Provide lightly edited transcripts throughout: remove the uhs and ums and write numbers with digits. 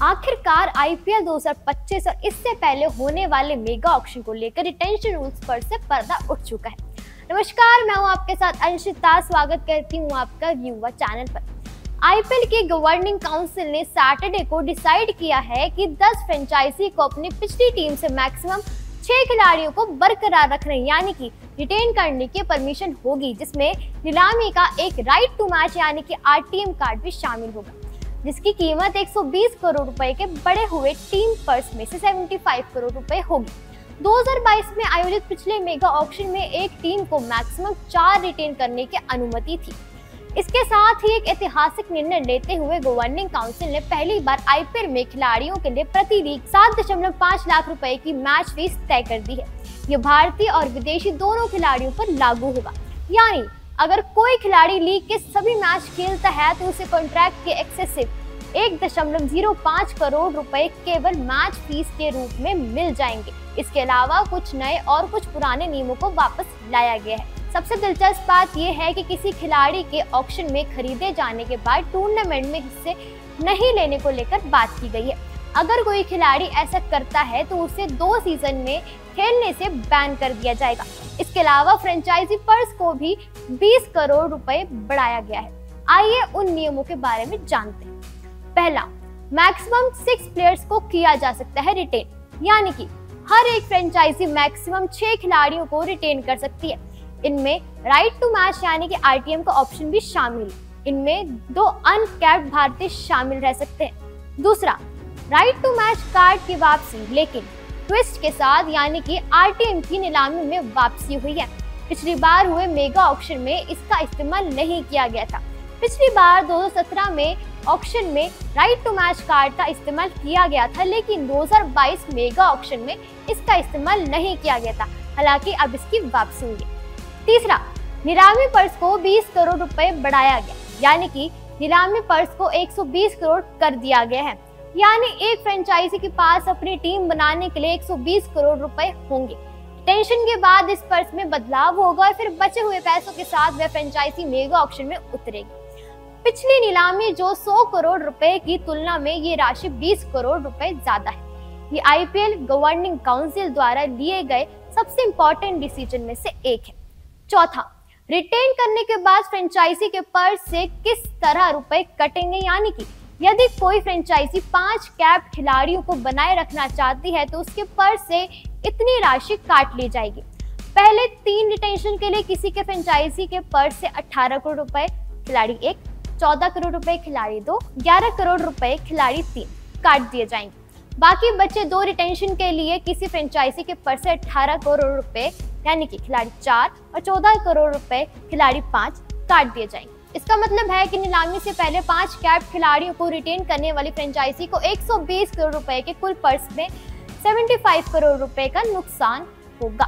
आखिरकार आईपीएल 2025 और इससे पहले होने वाले मेगा ऑक्शन को लेकर रिटेंशन रूल्स पर से पर्दा उठ चुका है। नमस्कार, मैं हूं आपके साथ अंशिता। स्वागत करती हूं आपका युवा चैनल पर। आईपीएल की गवर्निंग काउंसिल ने सैटरडे को डिसाइड किया है कि 10 फ्रेंचाइजी को अपनी पिछली टीम से मैक्सिमम 6 खिलाड़ियों को बरकरार रखने यानी कि रिटेन करने की परमिशन होगी, जिसमें नीलामी का एक राइट टू मैच यानी कि आरटीएम कार्ड भी शामिल होगा, जिसकी कीमत 120 करोड़ रुपए के बढ़े हुए टीम पर्स में से 75 करोड़ रुपए होगी। 2022 में आयोजित पिछले मेगा ऑक्शन में एक टीम को मैक्सिमम 4 रिटेन करने की अनुमति थी। इसके साथ ही एक ऐतिहासिक निर्णय लेते हुए गवर्निंग काउंसिल ने पहली बार आईपीएल में खिलाड़ियों के लिए प्रति लीग 7.5 लाख रुपए की मैच फीस तय कर दी है। ये भारतीय और विदेशी दोनों खिलाड़ियों पर लागू होगा, यानी अगर कोई खिलाड़ी लीग के सभी मैच खेलता है तो उसे कॉन्ट्रैक्ट के एक्सेसिव 1.05 करोड़ रुपए केवल मैच फीस के रूप में मिल जाएंगे। इसके अलावा कुछ नए और कुछ पुराने नियमों को वापस लाया गया है। सबसे दिलचस्प बात यह है कि किसी खिलाड़ी के ऑक्शन में खरीदे जाने के बाद टूर्नामेंट में हिस्से नहीं लेने को लेकर बात की गई है। अगर कोई खिलाड़ी ऐसा करता है तो उसे 2 सीजन में खेलने से बैन कर दिया जाएगा। इसके अलावा फ्रेंचाइजी पर्स को भी 20 करोड़ रुपए बढ़ाया गया है। आइए उन नियमों के बारे में जानते हैं। पहला, मैक्सिमम 6 प्लेयर्स को किया जा सकता है रिटेन, यानी कि हर एक फ्रेंचाइजी मैक्सिमम 6 खिलाड़ियों को रिटेन कर सकती है। इनमें राइट टू मैच यानी कि आरटीएम का ऑप्शन भी शामिल है। इनमें 2 अनकैप्ड भारतीय शामिल रह सकते हैं। दूसरा, राइट टू मैच कार्ड की वापसी, लेकिन ट्विस्ट के साथ, यानी कि आरटीएम की नीलामी में वापसी हुई है। पिछली बार हुए मेगा ऑक्शन में इसका इस्तेमाल नहीं किया गया था। पिछली बार 2017 में ऑक्शन में राइट टू मैच कार्ड का इस्तेमाल किया गया था, लेकिन 2022 मेगा ऑक्शन में इसका इस्तेमाल नहीं किया गया था। हालांकि अब इसकी वापसी हुई है। तीसरा, नीलामी पर्स को 20 करोड़ रुपए बढ़ाया गया, यानी कि नीलामी पर्स को 120 करोड़ कर दिया गया है। यानी एक फ्रेंचाइजी के पास अपनी टीम बनाने के लिए 120 करोड़ रुपए होंगे। टेंशन के बाद इस पर्स में बदलाव होगा और फिर बचे हुए पैसों के साथ वह फ्रेंचाइजी मेगा ऑक्शन में उतरेगी। पिछली नीलामी जो 100 करोड़ रुपए की तुलना में ये राशि 20 करोड़ रुपए ज्यादा है। ये आईपीएल गवर्निंग काउंसिल द्वारा लिए गए सबसे इम्पोर्टेंट डिसीजन में से एक है। चौथा, रिटेन करने के बाद फ्रेंचाइजी के पर्स से किस तरह रुपए कटेंगे, यानी कि यदि कोई फ्रेंचाइजी 5 कैप खिलाड़ियों को बनाए रखना चाहती है तो उसके पर्स से इतनी राशि काट ली जाएगी। पहले 3 रिटेंशन के लिए किसी के फ्रेंचाइजी के पर्स से 18 करोड़ रुपए खिलाड़ी 1, 14 करोड़ रुपए खिलाड़ी 2, 11 करोड़ रुपए खिलाड़ी 3 काट दिए जाएंगे। बाकी बचे 2 रिटेंशन के लिए किसी फ्रेंचाइजी के पर्स से 18 करोड़ रुपए यानी कि खिलाड़ी 4 और 14 करोड़ रुपए खिलाड़ी 5 काट दिए जाएंगे। इसका मतलब है कि नीलामी से पहले 5 कैप खिलाड़ियों को रिटेन करने वाली फ्रेंचाइजी को 120 करोड़ रुपए के कुल पर्स में 75 करोड़ रुपए का नुकसान होगा।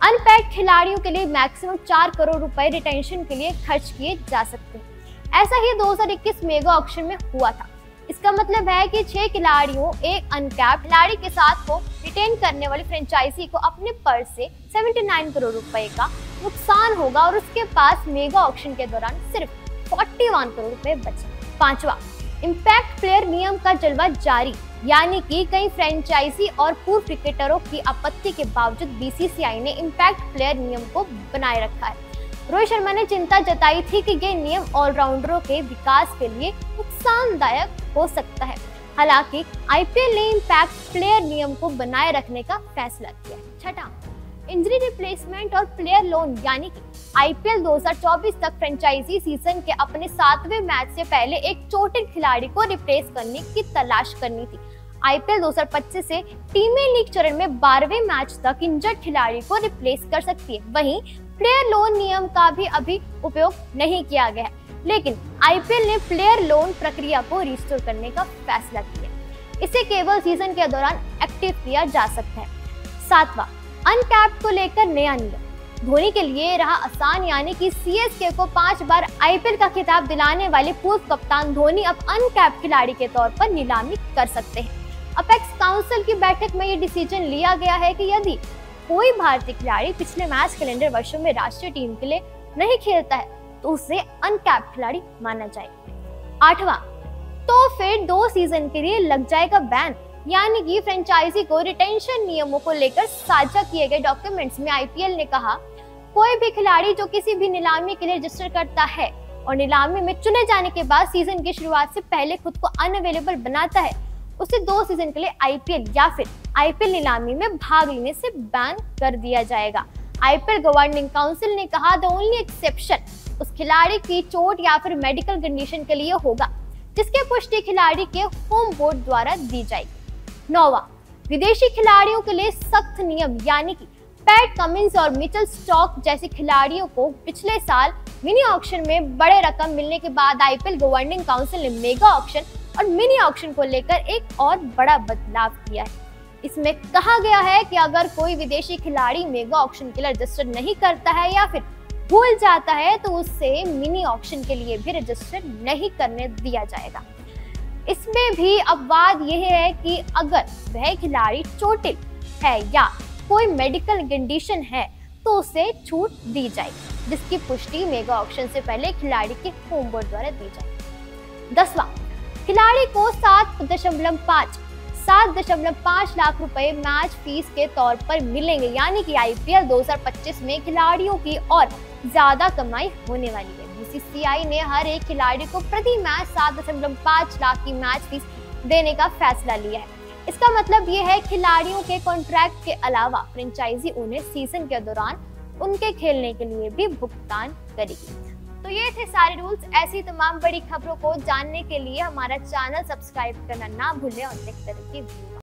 अनपैक्ड खिलाड़ियों के लिए मैक्सिमम 4 करोड़ रुपए रिटेंशन के लिए खर्च किए जा सकते हैं। ऐसा ही 2021 मेगा ऑक्शन में हुआ था। इसका मतलब है कि 6 खिलाड़ियों एक अनकैप्ड खिलाड़ी के साथ को रिटेन करने वाली फ्रेंचाइजी को अपने पर्स से 79 करोड़ रुपए का नुकसान होगा और उसके पास मेगा ऑक्शन के दौरान सिर्फ 41 करोड़ रुपए बचे। पांचवा, इम्पैक्ट प्लेयर नियम का जलवा जारी, यानी कि कई फ्रेंचाइजी और पूर्व क्रिकेटरों की आपत्ति के बावजूद बीसीसीआई ने इम्पैक्ट प्लेयर नियम को बनाए रखा है। रोहित शर्मा ने चिंता जताई थी कि ये नियम ऑलराउंडरों के विकास के लिए नुकसानदायक हो सकता है। हालांकि आईपीएल ने इम्पैक्ट प्लेयर नियम को बनाए रखने का फैसला किया। छठा, इंजरी रिप्लेसमेंट और प्लेयर लोन, यानी कि आईपीएल 2024 तक फ्रेंचाइजी सीजन के अपने 7वें मैच से पहले एक चोटिल खिलाड़ी को रिप्लेस करने की तलाश करनी थी। आईपीएल 2025 से टीमें लीग चरण में 12वें मैच तक इंजर्ड खिलाड़ी को रिप्लेस कर सकती है। वहीं प्लेयर लोन नियम का भी अभी उपयोग नहीं किया गया है, लेकिन आईपीएल ने प्लेयर लोन प्रक्रिया को रिस्टोर करने का फैसला किया। इसे केवल सीजन के दौरान एक्टिव किया जा सकता है। सातवां, अनकैप्ड को लेकर नया नियम धोनी के लिए रहा आसान, यानी कि सीएसके को 5 बार आईपीएल का खिताब दिलाने वाले पूर्व कप्तान धोनी अब अनकैप्ड खिलाड़ी के तौर पर नीलामी कर सकते हैं। अपेक्स काउंसिल की बैठक में ये डिसीजन लिया गया है कि यदि कोई भारतीय खिलाड़ी पिछले मैच कैलेंडर वर्षों में राष्ट्रीय टीम के लिए नहीं खेलता है तो उसे अनकैप्ड खिलाड़ी माना जाएगा। आठवां, तो फिर 2 सीजन के लिए लग जाएगा बैन। यानी कि फ्रेंचाइजी को रिटेंशन नियमों को लेकर साझा किए गए डॉक्यूमेंट्स में आईपीएल ने कहा, कोई भी खिलाड़ी जो किसी भी नीलामी के लिए रजिस्टर करता है और नीलामी में चुने जाने के बाद सीजन की शुरुआत से पहले खुद को अनअवेलेबल बनाता है, उसे 2 सीजन के लिए आईपीएल या फिर आईपीएल नीलामी में भाग लेने से बैन कर दिया जाएगा। आईपीएल गवर्निंग काउंसिल ने कहा, द ओनली एक्सेप्शन उस खिलाड़ी की चोट या फिर मेडिकल कंडीशन के लिए होगा जिसकी पुष्टि खिलाड़ी के होम बोर्ड द्वारा दी जाएगी। 9वां, विदेशी खिलाड़ियों के लिए सख्त नियम, यानी कि पैट कमिंस और मिचेल स्टार्क जैसे खिलाड़ियों को पिछले साल मिनी ऑक्शन में बड़े रकम मिलने के बाद आईपीएल गवर्निंग काउंसिल ने मेगा ऑक्शन और मिनी ऑक्शन को लेकर एक और बड़ा बदलाव किया है। इसमें कहा गया है कि अगर कोई विदेशी खिलाड़ी मेगा ऑक्शन के लिए रजिस्टर नहीं करता है या फिर भूल जाता है तो उससे मिनी ऑक्शन के लिए भी रजिस्टर नहीं करने दिया जाएगा। इसमें भी अपवाद यह है कि अगर वह खिलाड़ी चोटिल है या कोई मेडिकल कंडीशन है तो उसे छूट दी जाएगी, जिसकी पुष्टि मेगा ऑक्शन से पहले खिलाड़ी के होम बोर्ड द्वारा दी जाएगी। 10वां, खिलाड़ी को 7.5 लाख रुपए मैच फीस के तौर पर मिलेंगे। यानी कि आईपीएल 2025 में खिलाड़ियों की और ज्यादा कमाई होने वाली है। बीसीसीआई ने हर एक खिलाड़ी को प्रति मैच 7.5 लाख की मैच फीस देने का फैसला लिया है। इसका मतलब ये है खिलाड़ियों के कॉन्ट्रैक्ट के अलावा फ्रेंचाइजी उन्हें सीजन के दौरान उनके खेलने के लिए भी भुगतान करेगी। तो ये थे सारे रूल्स। ऐसी तमाम बड़ी खबरों को जानने के लिए हमारा चैनल सब्सक्राइब करना ना भूलें और देखते रहिए।